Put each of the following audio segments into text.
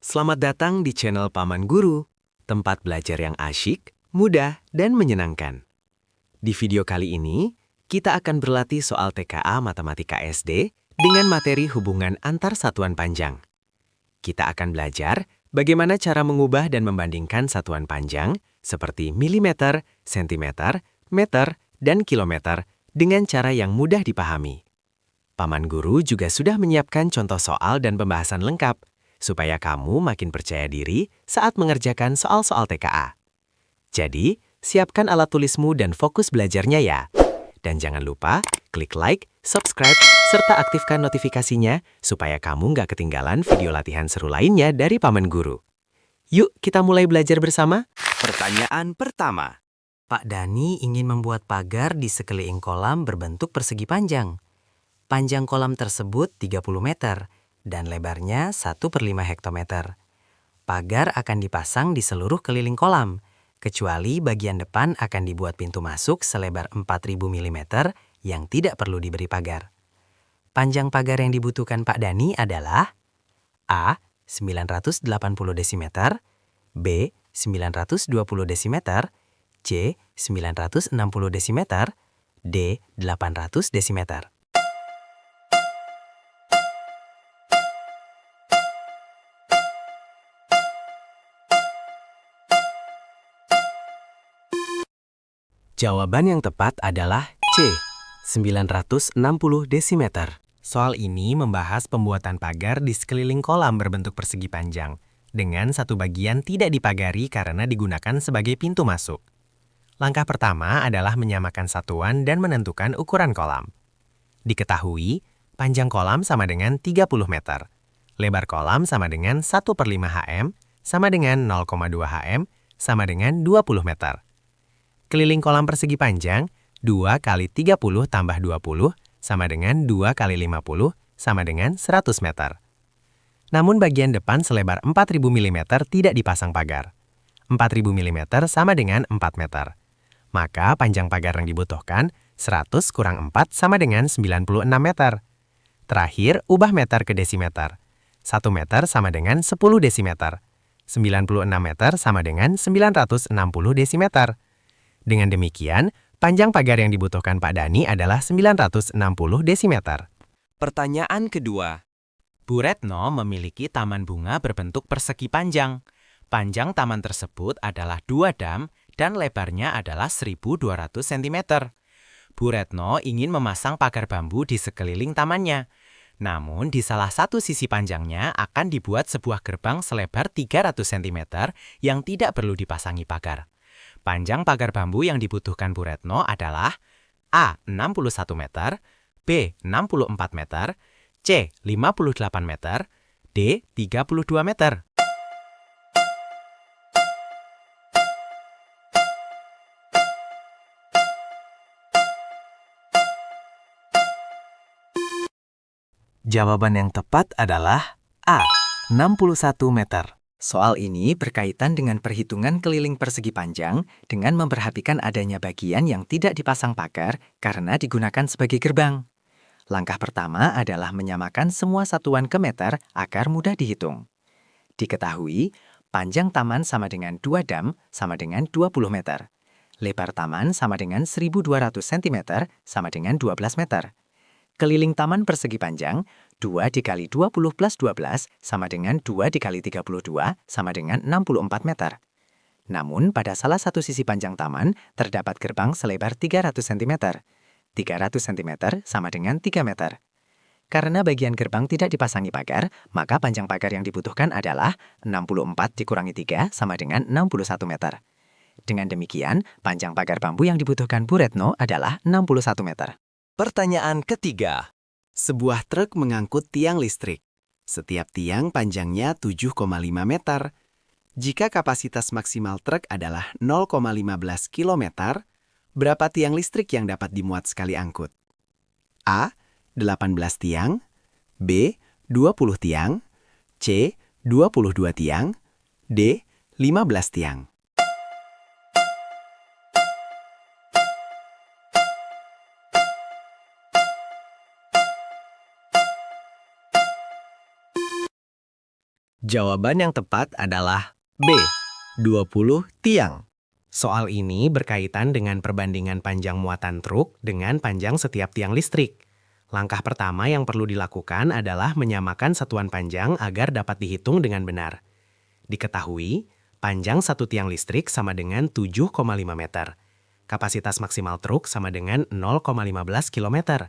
Selamat datang di channel Paman Guru, tempat belajar yang asyik, mudah, dan menyenangkan. Di video kali ini, kita akan berlatih soal TKA Matematika SD dengan materi hubungan antar satuan panjang. Kita akan belajar bagaimana cara mengubah dan membandingkan satuan panjang seperti milimeter, sentimeter, meter, dan kilometer dengan cara yang mudah dipahami. Paman Guru juga sudah menyiapkan contoh soal dan pembahasan lengkap, supaya kamu makin percaya diri saat mengerjakan soal-soal TKA. Jadi, siapkan alat tulismu dan fokus belajarnya ya. Dan jangan lupa klik like, subscribe, serta aktifkan notifikasinya supaya kamu nggak ketinggalan video latihan seru lainnya dari Paman Guru. Yuk kita mulai belajar bersama. Pertanyaan pertama. Pak Dani ingin membuat pagar di sekeliling kolam berbentuk persegi panjang. Panjang kolam tersebut 30 meter dan lebarnya 1/5 hektometer. Pagar akan dipasang di seluruh keliling kolam, kecuali bagian depan akan dibuat pintu masuk selebar 4000 mm yang tidak perlu diberi pagar. Panjang pagar yang dibutuhkan Pak Dani adalah A. 980 desimeter, B. 920 desimeter, C. 960 desimeter, D. 800 desimeter. Jawaban yang tepat adalah C. 960 desimeter. Soal ini membahas pembuatan pagar di sekeliling kolam berbentuk persegi panjang, dengan satu bagian tidak dipagari karena digunakan sebagai pintu masuk. Langkah pertama adalah menyamakan satuan dan menentukan ukuran kolam. Diketahui, panjang kolam sama dengan 30 meter. Lebar kolam sama dengan 1/5 hm, sama dengan 0,2 hm, sama dengan 20 meter. Keliling kolam persegi panjang, 2 kali 30 tambah 20, sama dengan 2 kali 50, sama dengan 100 meter. Namun bagian depan selebar 4000 mm tidak dipasang pagar. 4000 mm sama dengan 4 meter. Maka panjang pagar yang dibutuhkan 100 kurang 4 sama dengan 96 meter. Terakhir, ubah meter ke desimeter. 1 meter sama dengan 10 desimeter. 96 meter sama dengan 960 desimeter. Dengan demikian, panjang pagar yang dibutuhkan Pak Dani adalah 960 desimeter. Pertanyaan kedua. Bu Retno memiliki taman bunga berbentuk persegi panjang. Panjang taman tersebut adalah 2 dam dan lebarnya adalah 1200 cm. Bu Retno ingin memasang pagar bambu di sekeliling tamannya. Namun, di salah satu sisi panjangnya akan dibuat sebuah gerbang selebar 300 cm yang tidak perlu dipasangi pagar. Panjang pagar bambu yang dibutuhkan Bu Retno adalah A. 61 meter, B. 64 meter, C. 58 meter, D. 32 meter. Jawaban yang tepat adalah A. 61 meter. Soal ini berkaitan dengan perhitungan keliling persegi panjang dengan memperhatikan adanya bagian yang tidak dipasang pagar karena digunakan sebagai gerbang. Langkah pertama adalah menyamakan semua satuan ke meter agar mudah dihitung. Diketahui, panjang taman sama dengan 2 dam sama dengan 20 meter. Lebar taman sama dengan 1200 cm sama dengan 12 meter. Keliling taman persegi panjang, 2 dikali 20 plus 12 sama dengan 2 dikali 32 sama dengan 64 meter. Namun, pada salah satu sisi panjang taman, terdapat gerbang selebar 300 cm. 300 cm sama dengan 3 meter. Karena bagian gerbang tidak dipasangi pagar, maka panjang pagar yang dibutuhkan adalah 64 dikurangi 3 sama dengan 61 meter. Dengan demikian, panjang pagar bambu yang dibutuhkan Bu Retno adalah 61 meter. Pertanyaan ketiga. Sebuah truk mengangkut tiang listrik. Setiap tiang panjangnya 7,5 meter. Jika kapasitas maksimal truk adalah 0,15 km, berapa tiang listrik yang dapat dimuat sekali angkut? A. 18 tiang, B. 20 tiang, C. 22 tiang, D. 15 tiang. Jawaban yang tepat adalah B. 20 tiang. Soal ini berkaitan dengan perbandingan panjang muatan truk dengan panjang setiap tiang listrik. Langkah pertama yang perlu dilakukan adalah menyamakan satuan panjang agar dapat dihitung dengan benar. Diketahui, panjang satu tiang listrik sama dengan 7,5 meter. Kapasitas maksimal truk sama dengan 0,15 km.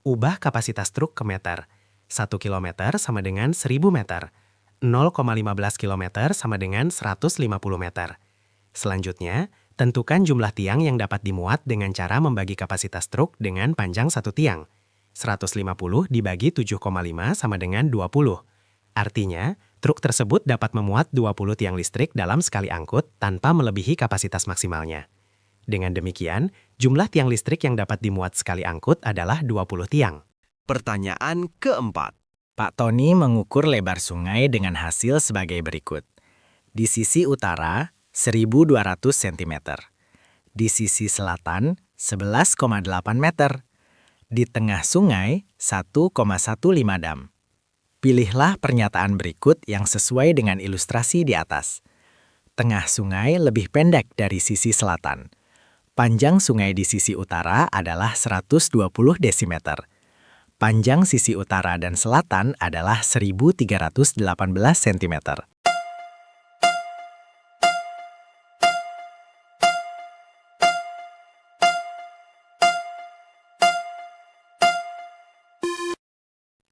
Ubah kapasitas truk ke meter. 1 km sama dengan 1000 meter. 0,15 km sama dengan 150 meter. Selanjutnya, tentukan jumlah tiang yang dapat dimuat dengan cara membagi kapasitas truk dengan panjang satu tiang. 150 dibagi 7,5 sama dengan 20. Artinya, truk tersebut dapat memuat 20 tiang listrik dalam sekali angkut tanpa melebihi kapasitas maksimalnya. Dengan demikian, jumlah tiang listrik yang dapat dimuat sekali angkut adalah 20 tiang. Pertanyaan keempat. Pak Tony mengukur lebar sungai dengan hasil sebagai berikut. Di sisi utara, 1.200 cm. Di sisi selatan, 11,8 meter. Di tengah sungai, 1,15 dam. Pilihlah pernyataan berikut yang sesuai dengan ilustrasi di atas. Tengah sungai lebih pendek dari sisi selatan. Panjang sungai di sisi utara adalah 120 desimeter. Panjang sisi utara dan selatan adalah 1.318 cm.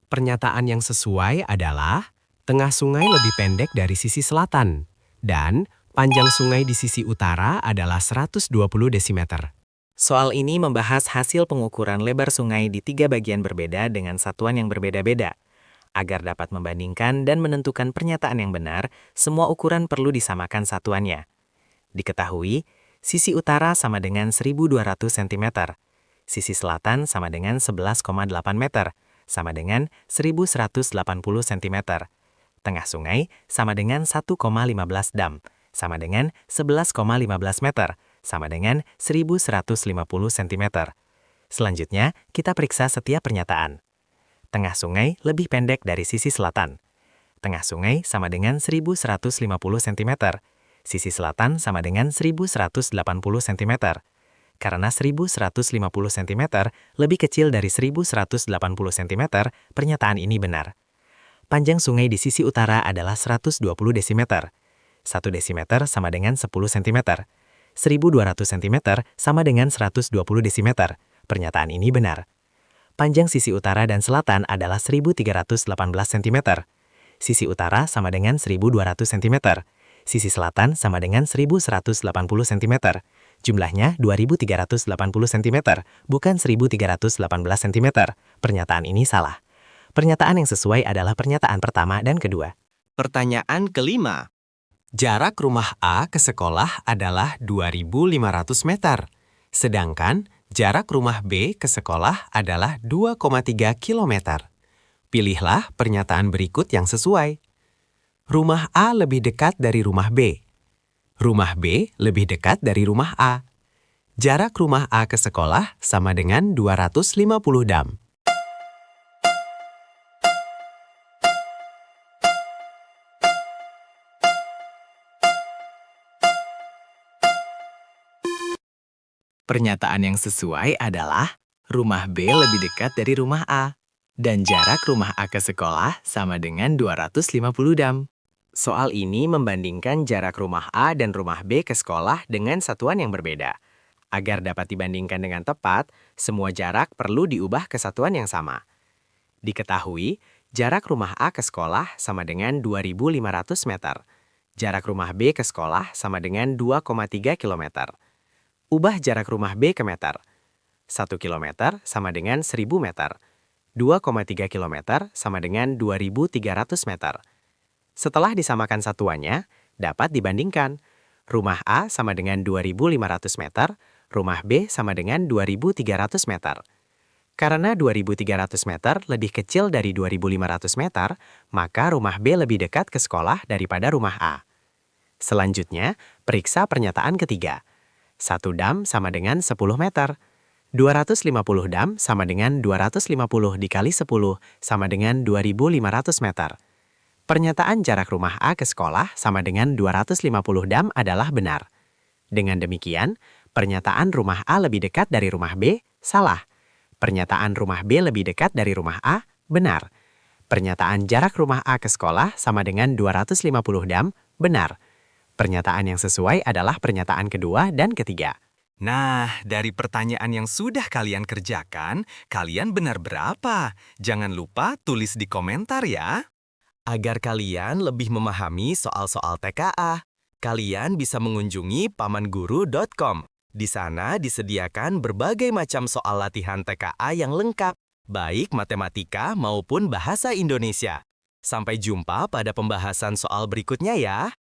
Pernyataan yang sesuai adalah tengah sungai lebih pendek dari sisi selatan dan panjang sungai di sisi utara adalah 120 desimeter. Soal ini membahas hasil pengukuran lebar sungai di 3 bagian berbeda dengan satuan yang berbeda-beda. Agar dapat membandingkan dan menentukan pernyataan yang benar, semua ukuran perlu disamakan satuannya. Diketahui, sisi utara sama dengan 1.200 cm, sisi selatan sama dengan 11,8 meter, sama dengan 1.180 cm. Tengah sungai sama dengan 1,15 dam, sama dengan 11,15 meter, sama dengan 1.150 cm. Selanjutnya, kita periksa setiap pernyataan. Tengah sungai lebih pendek dari sisi selatan. Tengah sungai sama dengan 1.150 cm. Sisi selatan sama dengan 1.180 cm. Karena 1.150 cm lebih kecil dari 1.180 cm, pernyataan ini benar. Panjang sungai di sisi utara adalah 120 desimeter. 1 desimeter sama dengan 10 cm. 1.200 cm sama dengan 120 desimeter. Pernyataan ini benar. Panjang sisi utara dan selatan adalah 1.318 cm. Sisi utara sama dengan 1.200 cm. Sisi selatan sama dengan 1.180 cm. Jumlahnya 2.380 cm, bukan 1.318 cm. Pernyataan ini salah. Pernyataan yang sesuai adalah pernyataan pertama dan kedua. Pertanyaan kelima. Jarak rumah A ke sekolah adalah 2.500 meter. Sedangkan jarak rumah B ke sekolah adalah 2,3 kilometer. Pilihlah pernyataan berikut yang sesuai. Rumah A lebih dekat dari rumah B. Rumah B lebih dekat dari rumah A. Jarak rumah A ke sekolah sama dengan 250 dam. Pernyataan yang sesuai adalah rumah B lebih dekat dari rumah A. Dan jarak rumah A ke sekolah sama dengan 250 dam. Soal ini membandingkan jarak rumah A dan rumah B ke sekolah dengan satuan yang berbeda. Agar dapat dibandingkan dengan tepat, semua jarak perlu diubah ke satuan yang sama. Diketahui, jarak rumah A ke sekolah sama dengan 2.500 meter. Jarak rumah B ke sekolah sama dengan 2,3 kilometer. Ubah jarak rumah B ke meter. 1 kilometer sama dengan 1.000 meter. 2,3 kilometer sama dengan 2.300 meter. Setelah disamakan satuannya, dapat dibandingkan. Rumah A sama dengan 2.500 meter, rumah B sama dengan 2.300 meter. Karena 2.300 meter lebih kecil dari 2.500 meter, maka rumah B lebih dekat ke sekolah daripada rumah A. Selanjutnya, periksa pernyataan ketiga. 1 dam sama dengan 10 meter. 250 dam sama dengan 250 dikali 10 sama dengan 2.500 meter. Pernyataan jarak rumah A ke sekolah sama dengan 250 dam adalah benar. Dengan demikian, pernyataan rumah A lebih dekat dari rumah B salah. Pernyataan rumah B lebih dekat dari rumah A benar. Pernyataan jarak rumah A ke sekolah sama dengan 250 dam benar. Pernyataan yang sesuai adalah pernyataan kedua dan ketiga. Nah, dari pertanyaan yang sudah kalian kerjakan, kalian benar berapa? Jangan lupa tulis di komentar ya. Agar kalian lebih memahami soal-soal TKA, kalian bisa mengunjungi pamanguru.com. Di sana disediakan berbagai macam soal latihan TKA yang lengkap, baik matematika maupun bahasa Indonesia. Sampai jumpa pada pembahasan soal berikutnya ya.